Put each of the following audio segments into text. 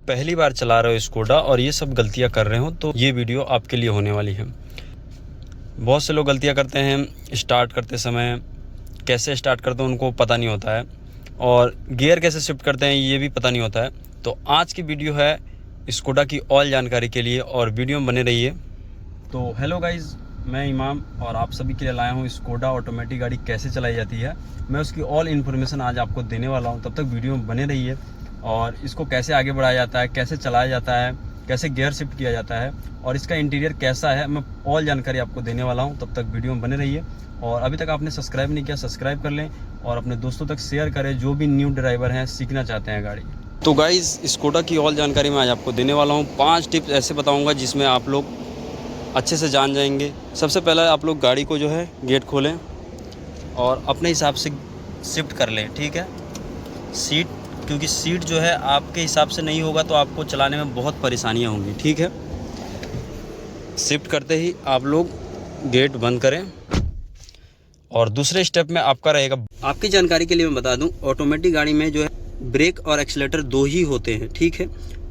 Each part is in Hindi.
पहली बार चला रहे हो स्कोडा और ये सब गलतियां कर रहे हो तो ये वीडियो आपके लिए होने वाली है। बहुत से लोग गलतियां करते हैं स्टार्ट करते समय, कैसे स्टार्ट करते हैं उनको पता नहीं होता है, और गियर कैसे शिफ्ट करते हैं ये भी पता नहीं होता है। तो आज की वीडियो है स्कोडा की ऑल जानकारी के लिए और वीडियो में बने रहिए। तो हेलो गाइज़, मैं इमाम और आप सभी के लिए लाया हूँ स्कोडा ऑटोमेटिक गाड़ी कैसे चलाई जाती है। मैं उसकी ऑल इन्फॉर्मेशन आज आपको देने वाला हूँ, तब तक वीडियो में बने रहिए। और इसको कैसे आगे बढ़ाया जाता है, कैसे चलाया जाता है, कैसे गियर शिफ्ट किया जाता है और इसका इंटीरियर कैसा है, मैं ऑल जानकारी आपको देने वाला हूँ। तब तक वीडियो में बने रहिए। और अभी तक आपने सब्सक्राइब नहीं किया, सब्सक्राइब कर लें और अपने दोस्तों तक शेयर करें जो भी न्यू ड्राइवर हैं, सीखना चाहते हैं गाड़ी। तो गाइज़, स्कोडा की ऑल जानकारी मैं आज आपको देने वाला हूँ। 5 टिप्स ऐसे बताऊँगा जिसमें आप लोग अच्छे से जान जाएंगे। सबसे पहला, आप लोग गाड़ी को जो है गेट खोलें और अपने हिसाब से शिफ्ट कर लें, ठीक है। सीट, क्योंकि सीट जो है आपके हिसाब से नहीं होगा तो आपको चलाने में बहुत परेशानियां होंगी, ठीक है। शिफ्ट करते ही आप लोग गेट बंद करें। और दूसरे स्टेप में आपका रहेगा, आपकी जानकारी के लिए मैं बता दूं, ऑटोमेटिक गाड़ी में जो है ब्रेक और एक्सीलेटर 2 ही होते हैं, ठीक है।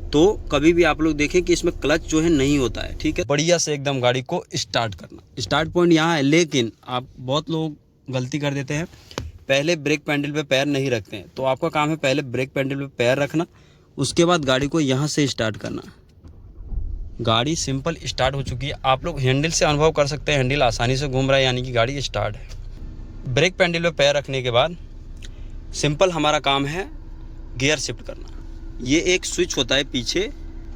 तो कभी भी आप लोग देखें कि इसमें क्लच जो है नहीं होता है, ठीक है। बढ़िया से एकदम गाड़ी को स्टार्ट करना, स्टार्ट पॉइंट यहाँ है। लेकिन आप बहुत लोग गलती कर देते हैं, पहले ब्रेक पैडल पे पैर नहीं रखते हैं। तो आपका काम है पहले ब्रेक पैडल पे पैर रखना, उसके बाद गाड़ी को यहाँ से स्टार्ट करना। गाड़ी सिंपल स्टार्ट हो चुकी है। आप लोग हैंडल से अनुभव कर सकते हैं, हैंडल आसानी से घूम रहा है, यानी कि गाड़ी स्टार्ट है। ब्रेक पैडल पे पैर रखने के बाद सिंपल हमारा काम है गियर शिफ्ट करना। ये एक स्विच होता है पीछे,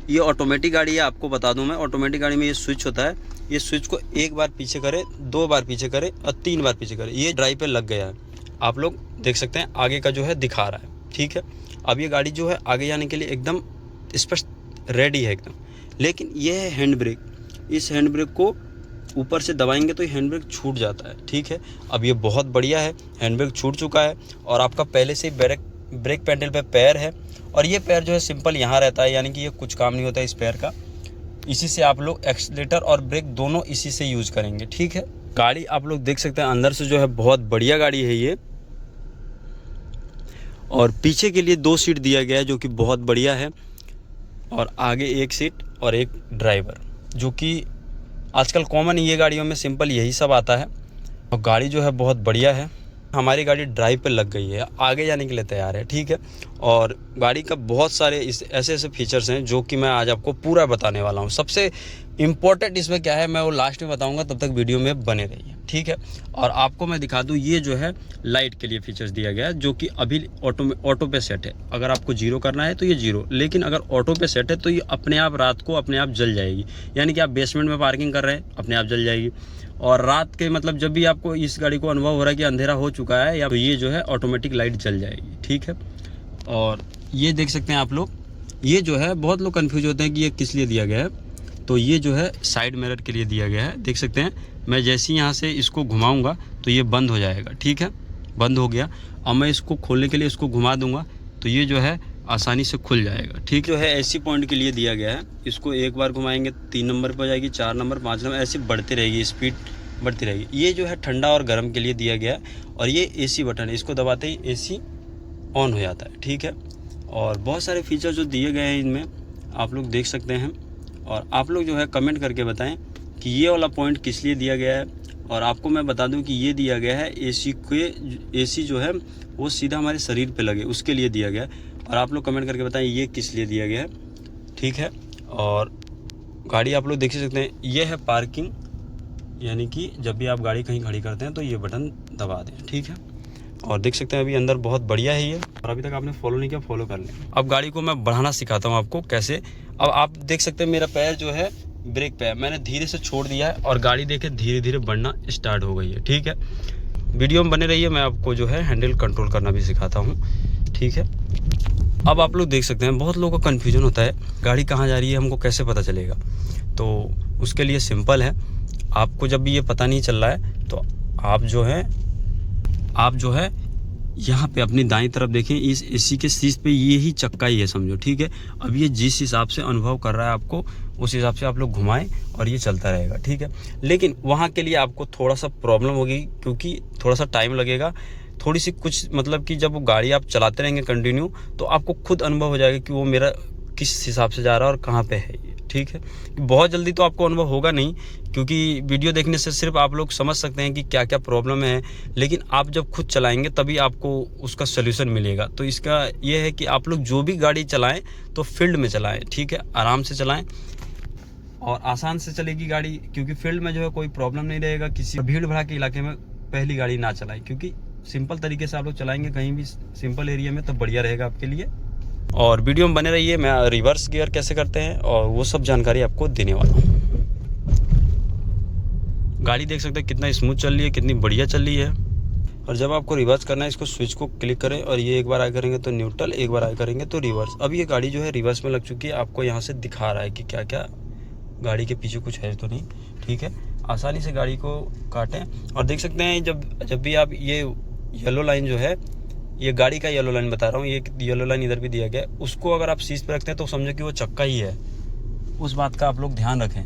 ये ऑटोमेटिक गाड़ी है, आपको बता दूं मैं, ऑटोमेटिक गाड़ी में ये स्विच होता है। ये स्विच को एक बार पीछे करे, 2 बार पीछे करे और 3 बार पीछे करे, ये ड्राइव पे लग गया है। आप लोग देख सकते हैं आगे का जो है दिखा रहा है, ठीक है। अब ये गाड़ी जो है आगे जाने के लिए एकदम स्पष्ट रेडी है एकदम। लेकिन ये है हैंड ब्रेक, इस हैंड ब्रेक को ऊपर से दबाएंगे तो हैंड ब्रेक छूट जाता है, ठीक है। अब ये बहुत बढ़िया है, हैंड ब्रेक छूट चुका है और आपका पहले से ही ब्रेक पैडल पे पैर है। और ये पैर जो है सिंपल यहाँ रहता है, यानी कि ये कुछ काम नहीं होता है इस पैर का। इसी से आप लोग एक्सीलेटर और ब्रेक दोनों इसी से यूज़ करेंगे, ठीक है। गाड़ी आप लोग देख सकते हैं अंदर से जो है बहुत बढ़िया गाड़ी है ये। और पीछे के लिए 2 सीट दिया गया है जो कि बहुत बढ़िया है, और आगे 1 सीट और एक ड्राइवर, जो कि आजकल कॉमन ये गाड़ियों में सिंपल यही सब आता है। और गाड़ी जो है बहुत बढ़िया है। हमारी गाड़ी ड्राइव पे लग गई है, आगे जाने के लिए तैयार है, ठीक है। और गाड़ी का बहुत सारे ऐसे ऐसे फीचर्स हैं जो कि मैं आज आपको पूरा बताने वाला हूँ। सबसे इम्पोर्टेंट इसमें क्या है मैं वो लास्ट में बताऊँगा, तब तक वीडियो में बने रहिए, ठीक है। और आपको मैं दिखा दूँ, ये जो है लाइट के लिए फीचर्स दिया गया है जो कि अभी ऑटो पे सेट है। अगर आपको 0 करना है तो ये 0, लेकिन अगर ऑटो पे सेट है तो ये अपने आप रात को अपने आप जल जाएगी। यानी कि आप बेसमेंट में पार्किंग कर रहे हैं, अपने आप जल जाएगी। और रात के मतलब जब भी आपको इस गाड़ी को अनुभव हो रहा है कि अंधेरा हो चुका है या तो ये जो है ऑटोमेटिक लाइट जल जाएगी, ठीक है। और ये देख सकते हैं आप लोग, ये जो है बहुत लोग कंफ्यूज होते हैं कि ये किस लिए दिया गया है। तो ये जो है साइड मिरर के लिए दिया गया है, देख सकते हैं। मैं जैसे ही यहाँ से इसको घुमाऊँगा तो ये बंद हो जाएगा, ठीक है। बंद हो गया। और मैं इसको खोलने के लिए इसको घुमा दूँगा तो ये जो है आसानी से खुल जाएगा, ठीक जो है। एसी पॉइंट के लिए दिया गया है, इसको एक बार घुमाएंगे 3 नंबर पर जाएगी, 4 नंबर, 5 नंबर, ऐसे बढ़ती रहेगी, स्पीड बढ़ती रहेगी। ये जो है ठंडा और गर्म के लिए दिया गया है। और ये एसी बटन है, इसको दबाते ही एसी ऑन हो जाता है, ठीक है। और बहुत सारे फीचर जो दिए गए हैं इनमें आप लोग देख सकते हैं। और आप लोग जो है कमेंट करके बताएं कि ये वाला पॉइंट किस लिए दिया गया है। और आपको मैं बता दूं कि ये दिया गया है एसी जो है वो सीधा हमारे शरीर पे लगे, उसके लिए दिया गया है। और आप लोग कमेंट करके बताएं ये किस लिए दिया गया है, ठीक है। और गाड़ी आप लोग देख सकते हैं, ये है पार्किंग, यानी कि जब भी आप गाड़ी कहीं खड़ी करते हैं तो ये बटन दबा दें, ठीक है। और देख सकते हैं अभी अंदर बहुत बढ़िया है ये। और अभी तक आपने फॉलो नहीं किया, फॉलो कर लें। अब गाड़ी को मैं बढ़ाना सिखाता हूँ आपको कैसे। अब आप देख सकते हैं मेरा पैर जो है ब्रेक पे है, मैंने धीरे से छोड़ दिया है और गाड़ी देखे धीरे धीरे बढ़ना स्टार्ट हो गई है, ठीक है। वीडियो में बने रहिए, मैं आपको जो है हैंडल कंट्रोल करना भी सिखाता हूँ, ठीक है। अब आप लोग देख सकते हैं बहुत लोगों का कन्फ्यूजन होता है, गाड़ी कहाँ जा रही है हमको कैसे पता चलेगा। तो उसके लिए सिंपल है, आपको जब भी ये पता नहीं चल रहा है तो आप जो है यहाँ पे अपनी दाईं तरफ देखें, इस एसी के शीश पे ये ही चक्का ही है समझो, ठीक है। अब ये जिस हिसाब से अनुभव कर रहा है आपको, उस हिसाब से आप लोग घुमाएं और ये चलता रहेगा, ठीक है। लेकिन वहाँ के लिए आपको थोड़ा सा प्रॉब्लम होगी, क्योंकि थोड़ा सा टाइम लगेगा, थोड़ी सी कुछ मतलब कि जब वो गाड़ी आप चलाते रहेंगे कंटिन्यू तो आपको खुद अनुभव हो जाएगा कि वो मेरा किस हिसाब से जा रहा है और कहाँ पे है ये, ठीक है। बहुत जल्दी तो आपको अनुभव होगा नहीं, क्योंकि वीडियो देखने से सिर्फ आप लोग समझ सकते हैं कि क्या क्या प्रॉब्लम है, लेकिन आप जब खुद चलाएंगे तभी आपको उसका सलूशन मिलेगा। तो इसका ये है कि आप लोग जो भी गाड़ी चलाएं तो फील्ड में चलाएं, ठीक है, आराम से चलाएं और आसान से चलेगी गाड़ी, क्योंकि फील्ड में जो है कोई प्रॉब्लम नहीं रहेगा। किसी भीड़ भाड़ के इलाके में पहली गाड़ी ना चलाएं, क्योंकि सिंपल तरीके से आप लोग चलाएंगे कहीं भी सिंपल एरिया में तो बढ़िया रहेगा आपके लिए। और वीडियो में बने रहिए, मैं रिवर्स गियर कैसे करते हैं और वो सब जानकारी आपको देने वाला हूँ। गाड़ी देख सकते हैं कितना स्मूथ चल रही है, कितनी बढ़िया चल रही है। और जब आपको रिवर्स करना है, इसको स्विच को क्लिक करें और ये एक बार आगे करेंगे तो न्यूट्रल, एक बार आगे करेंगे तो रिवर्स। अब ये गाड़ी जो है रिवर्स में लग चुकी है, आपको यहाँ से दिखा रहा है कि क्या क्या गाड़ी के पीछे कुछ है तो नहीं, ठीक है। आसानी से गाड़ी को काटें और देख सकते हैं जब भी आप ये येलो लाइन जो है, ये गाड़ी का येलो लाइन बता रहा हूँ, ये येलो लाइन इधर भी दिया गया है, उसको अगर आप सीज पे रखते हैं तो समझो कि वो चक्का ही है। उस बात का आप लोग ध्यान रखें।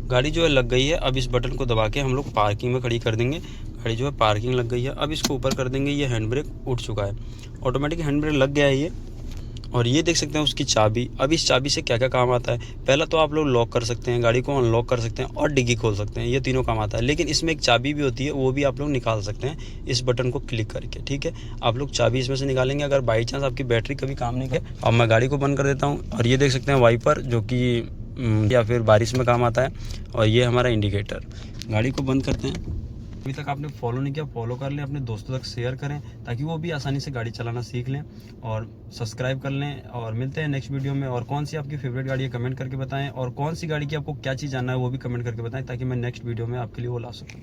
गाड़ी जो है लग गई है। अब इस बटन को दबा के हम लोग पार्किंग में खड़ी कर देंगे। गाड़ी जो है पार्किंग लग गई है। अब इसको ऊपर कर देंगे। ये हैंड ब्रेक उठ चुका है, ऑटोमेटिक हैंड ब्रेक लग गया है ये। और ये देख सकते हैं उसकी चाबी। अब इस चाबी से क्या क्या काम आता है, पहला तो आप लोग लॉक कर सकते हैं, गाड़ी को अनलॉक कर सकते हैं और डिग्गी खोल सकते हैं, ये तीनों काम आता है। लेकिन इसमें एक चाबी भी होती है, वो भी आप लोग निकाल सकते हैं इस बटन को क्लिक करके, ठीक है। आप लोग चाबी इसमें से निकालेंगे अगर बाई चांस आपकी बैटरी कभी काम नहीं करे। अब मैं गाड़ी को बंद कर देता हूँ। और ये देख सकते हैं वाइपर, जो कि या फिर बारिश में काम आता है। और ये हमारा इंडिकेटर। गाड़ी को बंद करते हैं। अभी तक आपने फॉलो नहीं किया, फॉलो कर लें, अपने दोस्तों तक शेयर करें ताकि वो भी आसानी से गाड़ी चलाना सीख लें। और सब्सक्राइब कर लें। और मिलते हैं नेक्स्ट वीडियो में। और कौन सी आपकी फेवरेट गाड़ी है कमेंट करके बताएं, और कौन सी गाड़ी की आपको क्या चीज़ जानना है वो भी कमेंट करके बताएं, ताकि मैं नेक्स्ट वीडियो में आपके लिए वो ला सकूँ।